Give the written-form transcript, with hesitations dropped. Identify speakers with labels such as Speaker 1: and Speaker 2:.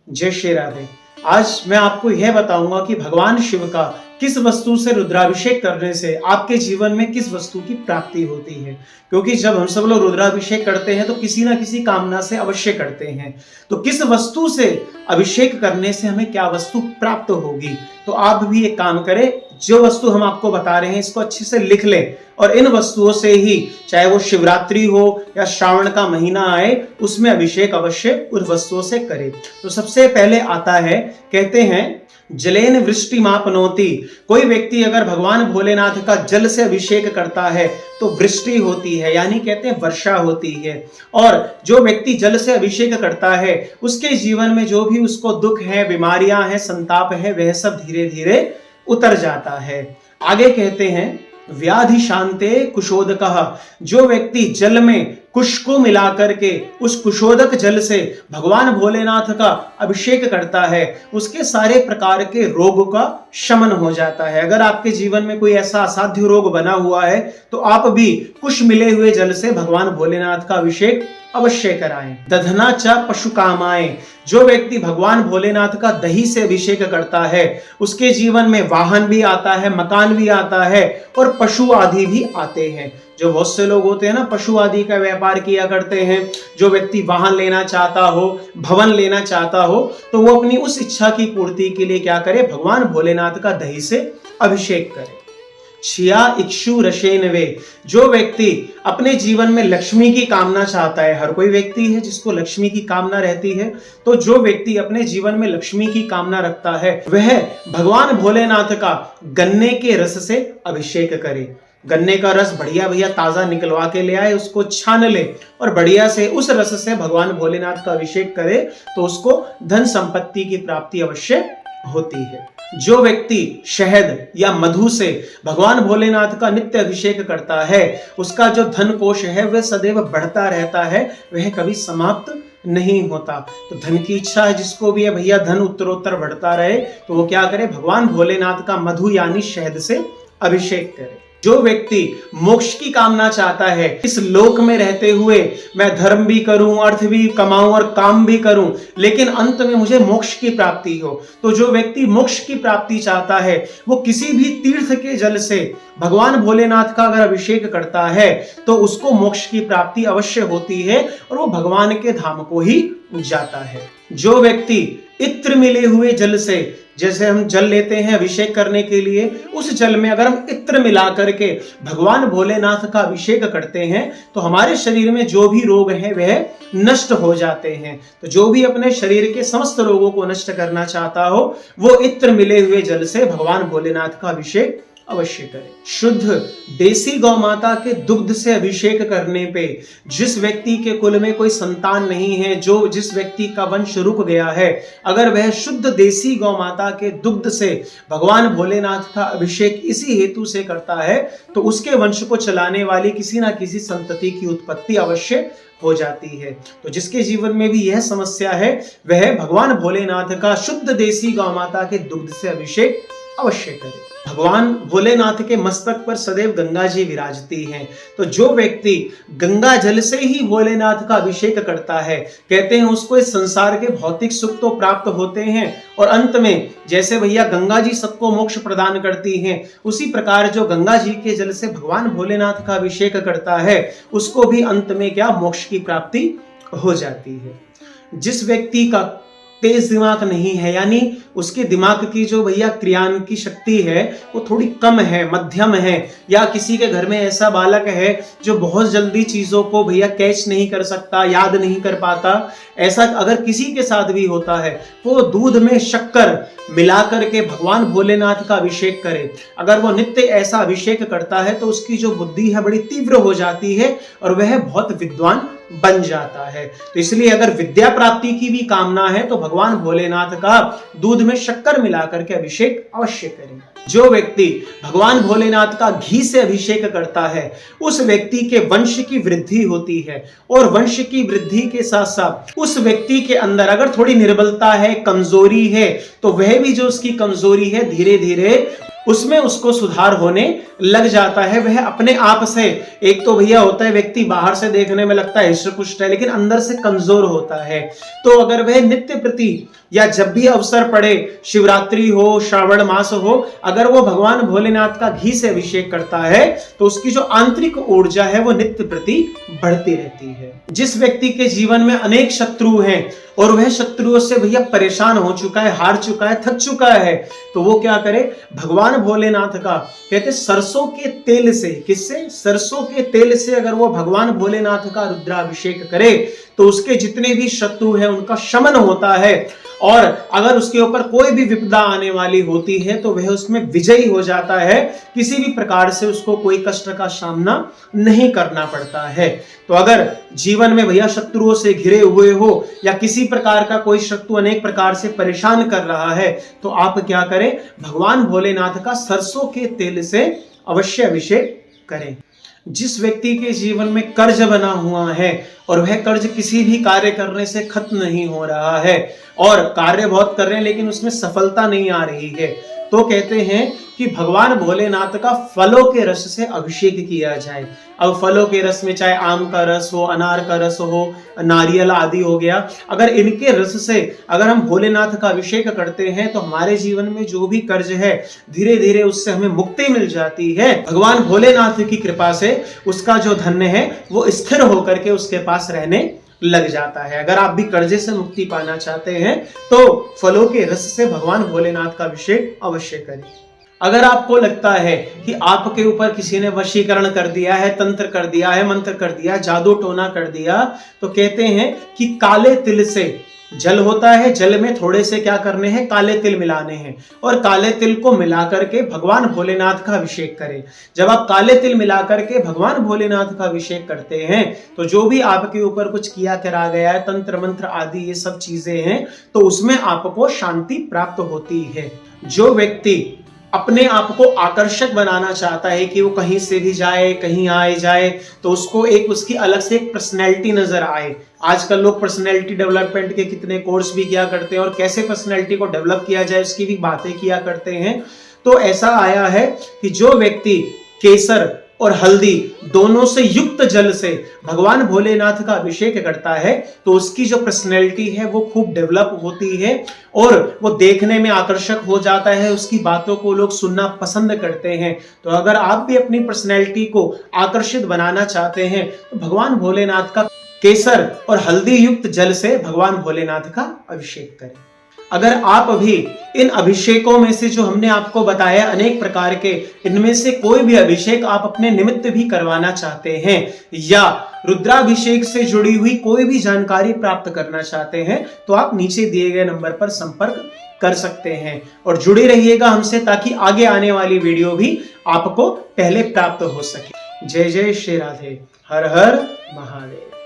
Speaker 1: जय श्री राधे। आज मैं आपको यह बताऊंगा कि भगवान शिव का किस वस्तु से रुद्राभिषेक करने से आपके जीवन में किस वस्तु की प्राप्ति होती है। क्योंकि जब हम सब लोग रुद्राभिषेक करते हैं तो किसी ना किसी कामना से अवश्य करते हैं। तो किस वस्तु से अभिषेक करने से हमें क्या वस्तु प्राप्त होगी, तो आप भी एक काम करें, जो वस्तु हम आपको बता रहे हैं इसको अच्छे से लिख लें और इन वस्तुओं से ही, चाहे वो शिवरात्रि हो या श्रावण का महीना आए, उसमें अभिषेक अवश्य उन वस्तुओं से करें। तो सबसे पहले आता है, कहते हैं जलेन वृष्टि मापनोति। कोई व्यक्ति अगर भगवान भोलेनाथ का जल से अभिषेक करता है तो वृष्टि होती है, यानी कहते हैं वर्षा होती है। और जो व्यक्ति जल से अभिषेक करता है उसके जीवन में जो भी उसको दुख है, बीमारियां हैं, संताप है, वह सब धीरे धीरे उतर जाता है। आगे कहते हैं व्याधि शांते कुशोदकः। जो व्यक्ति जल में कुश को मिला करके उस कुशोदक जल से भगवान भोलेनाथ का अभिषेक करता है, उसके सारे प्रकार के रोग का शमन हो जाता है। अगर आपके जीवन में कोई ऐसा असाध्य रोग बना हुआ है तो आप भी कुश मिले हुए जल से भगवान भोलेनाथ का अभिषेक अवश्य कराएं। दधना च पशु कामाएं। जो व्यक्ति भगवान भोलेनाथ का दही से अभिषेक करता है उसके जीवन में वाहन भी आता है, मकान भी आता है और पशु आदि भी आते हैं। जो बहुत से लोग होते हैं ना, पशु आदि का व्यापार किया करते हैं, जो व्यक्ति वाहन लेना चाहता हो, भवन लेना चाहता हो, तो वो अपनी उस इच्छा की पूर्ति के लिए क्या करे, भगवान भोलेनाथ का दही से अभिषेक करे। छिया इक्षु रशेनवे। जो व्यक्ति अपने जीवन में लक्ष्मी की कामना चाहता है, हर कोई व्यक्ति है जिसको लक्ष्मी की कामना रहती है, तो जो व्यक्ति अपने जीवन में लक्ष्मी की कामना रखता है वह भगवान भोलेनाथ का गन्ने के रस से अभिषेक करे। गन्ने का रस बढ़िया भैया ताजा निकलवा के ले आए, उसको छान ले और बढ़िया से उस रस से भगवान भोलेनाथ का अभिषेक करे तो उसको धन संपत्ति की प्राप्ति अवश्य होती है। जो व्यक्ति शहद या मधु से भगवान भोलेनाथ का नित्य अभिषेक करता है उसका जो धन कोश है वह सदैव बढ़ता रहता है, वह कभी समाप्त नहीं होता। तो धन की इच्छा है जिसको भी है भैया, धन उत्तरोत्तर बढ़ता रहे, तो वो क्या करे, भगवान भोलेनाथ का मधु यानी शहद से अभिषेक करे। जो व्यक्ति मोक्ष की कामना चाहता है, इस लोक में रहते हुए मैं धर्म भी करूं, अर्थ भी कमाऊं और काम भी करूं, लेकिन अंत में मुझे मोक्ष की प्राप्ति हो, तो जो व्यक्ति मोक्ष की प्राप्ति चाहता है वो किसी भी तीर्थ के जल से भगवान भोलेनाथ का अगर अभिषेक करता है तो उसको मोक्ष की प्राप्ति अवश्य होती है और वो भगवान के धाम को ही जाता है। जो व्यक्ति इत्र मिले हुए जल से, जैसे हम जल लेते हैं अभिषेक करने के लिए, उस जल में अगर हम इत्र मिला करके भगवान भोलेनाथ का अभिषेक करते हैं तो हमारे शरीर में जो भी रोग हैं वह नष्ट हो जाते हैं। तो जो भी अपने शरीर के समस्त रोगों को नष्ट करना चाहता हो वो इत्र मिले हुए जल से भगवान भोलेनाथ का अभिषेक अवश्य करें। शुद्ध देसी गौ माता के दुग्ध से अभिषेक करने पे जिस व्यक्ति के कुल में कोई संतान नहीं है, जो जिस व्यक्ति का वंश रुक गया है, अगर वह शुद्ध देसी गौ माता के दुग्ध से भगवान भोलेनाथ का अभिषेक इसी हेतु से करता है तो उसके वंश को चलाने वाली किसी ना किसी संतति की उत्पत्ति अवश्य हो जाती है। तो जिसके जीवन में भी यह समस्या है वह भगवान भोलेनाथ का शुद्ध देसी गौ माता के दुग्ध से अभिषेक अवश्य करे। भगवान भोलेनाथ के मस्तक पर सदैव गंगा जी विराजती हैं, तो जो व्यक्ति गंगा जल से ही भोलेनाथ का अभिषेक करता है, कहते हैं उसको इस संसार के भौतिक सुख तो प्राप्त होते हैं और अंत में जैसे भैया गंगा जी सबको मोक्ष प्रदान करती हैं, उसी प्रकार जो गंगा जी के जल से भगवान भोलेनाथ का अभिषेक करता है उसको भी अंत में क्या, मोक्ष की प्राप्ति हो जाती है। जिस व्यक्ति का तेज दिमाग नहीं है, यानी उसके दिमाग की जो भैया क्रियान की शक्ति है वो थोड़ी कम है, मध्यम है, या किसी के घर में ऐसा बालक है जो बहुत जल्दी चीजों को भैया कैच नहीं कर सकता, याद नहीं कर पाता, ऐसा अगर किसी के साथ भी होता है वो दूध में शक्कर मिलाकर के भगवान भोलेनाथ का अभिषेक करे। अगर वो नित्य ऐसा अभिषेक करता है तो उसकी जो बुद्धि है बड़ी तीव्र हो जाती है और वह बहुत विद्वान बन जाता है। तो इसलिए अगर विद्या प्राप्ति की भी कामना है तो भगवान भोलेनाथ का दूध में शक्कर मिलाकर के अभिषेक अवश्य करें। जो व्यक्ति भगवान भोलेनाथ का घी से अभिषेक करता है उस व्यक्ति के वंश की वृद्धि होती है और वंश की वृद्धि के साथ साथ उस व्यक्ति के अंदर अगर थोड़ी निर्बलता है, कमजोरी है, तो वह भी जो उसकी कमजोरी है धीरे धीरे उसमें उसको सुधार होने लग जाता है। वह अपने आप से, एक तो भैया होता है व्यक्ति बाहर से देखने में लगता है हृष्ट-पुष्ट है, लेकिन अंदर से कमजोर होता है। तो अगर वह नित्य प्रति या जब भी अवसर पड़े, शिवरात्रि हो, श्रावण मास हो, अगर वो भगवान भोलेनाथ का घी से अभिषेक करता है तो उसकी जो आंतरिक ऊर्जा है वो नित्य प्रति बढ़ती रहती है। जिस व्यक्ति के जीवन में अनेक शत्रु हैं और वह शत्रुओं से भैया परेशान हो चुका है, हार चुका है, थक चुका है, तो वो क्या करे, भगवान भोलेनाथ का कहते सरसों के तेल से, किससे, सरसों के तेल से अगर वो भगवान भोलेनाथ का रुद्राभिषेक करे तो उसके जितने भी शत्रु हैं उनका शमन होता है। और अगर उसके ऊपर कोई भी विपदा आने वाली होती है तो वह उसमें विजयी हो जाता है, किसी भी प्रकार से उसको कोई कष्ट का सामना नहीं करना पड़ता है। तो अगर जीवन में भैया शत्रुओं से घिरे हुए हो या किसी प्रकार का कोई शत्रु अनेक प्रकार से परेशान कर रहा है तो आप क्या करें, भगवान भोलेनाथ का सरसों के तेल से अवश्य अभिषेक करें। जिस व्यक्ति के जीवन में कर्ज बना हुआ है और वह कर्ज किसी भी कार्य करने से खत्म नहीं हो रहा है और कार्य बहुत कर रहे हैं लेकिन उसमें सफलता नहीं आ रही है, तो कहते हैं कि भगवान भोलेनाथ का फलों के रस से अभिषेक किया जाए। अब फलों के रस में चाहे आम का रस हो, अनार का रस हो, नारियल आदि हो गया, अगर इनके रस से अगर हम भोलेनाथ का अभिषेक करते हैं तो हमारे जीवन में जो भी कर्ज है धीरे धीरे उससे हमें मुक्ति मिल जाती है। भगवान भोलेनाथ की कृपा से उसका जो धन्य है वो स्थिर होकर के उसके पास रहने लग जाता है। अगर आप भी कर्जे से मुक्ति पाना चाहते हैं तो फलों के रस से भगवान भोलेनाथ का अभिषेक अवश्य करें। अगर आपको लगता है कि आपके ऊपर किसी ने वशीकरण कर दिया है, तंत्र कर दिया है, मंत्र कर दिया, जादू टोना कर दिया, तो कहते हैं कि काले तिल से, जल होता है, जल में थोड़े से क्या करने हैं, काले तिल मिलाने हैं और काले तिल को मिलाकर के भगवान भोलेनाथ का अभिषेक करें। जब आप काले तिल मिलाकर के भगवान भोलेनाथ का अभिषेक करते हैं तो जो भी आपके ऊपर कुछ किया करा गया है, तंत्र मंत्र आदि ये सब चीजें हैं, तो उसमें आपको शांति प्राप्त होती है। जो व्यक्ति अपने आप को आकर्षक बनाना चाहता है कि वो कहीं से भी जाए, कहीं आए जाए, तो उसको एक उसकी अलग से एक पर्सनैलिटी नजर आए। आजकल लोग पर्सनैलिटी डेवलपमेंट के कितने कोर्स भी किया करते हैं और कैसे पर्सनैलिटी को डेवलप किया जाए उसकी भी बातें किया करते हैं। तो ऐसा आया है कि जो व्यक्ति केसर और हल्दी दोनों से युक्त जल से भगवान भोलेनाथ का अभिषेक करता है तो उसकी जो पर्सनैलिटी है वो खूब डेवलप होती है और वो देखने में आकर्षक हो जाता है, उसकी बातों को लोग सुनना पसंद करते हैं। तो अगर आप भी अपनी पर्सनैलिटी को आकर्षित बनाना चाहते हैं तो भगवान भोलेनाथ का केसर और हल्दी युक्त जल से भगवान भोलेनाथ का अभिषेक करें। अगर आप अभी इन अभिषेकों में से जो हमने आपको बताया अनेक प्रकार के, इनमें से कोई भी अभिषेक आप अपने निमित्त भी करवाना चाहते हैं या रुद्राभिषेक से जुड़ी हुई कोई भी जानकारी प्राप्त करना चाहते हैं तो आप नीचे दिए गए नंबर पर संपर्क कर सकते हैं और जुड़े रहिएगा हमसे ताकि आगे आने वाली वीडियो भी आपको पहले प्राप्त हो सके। जय जय श्री राधे, हर हर महादेव।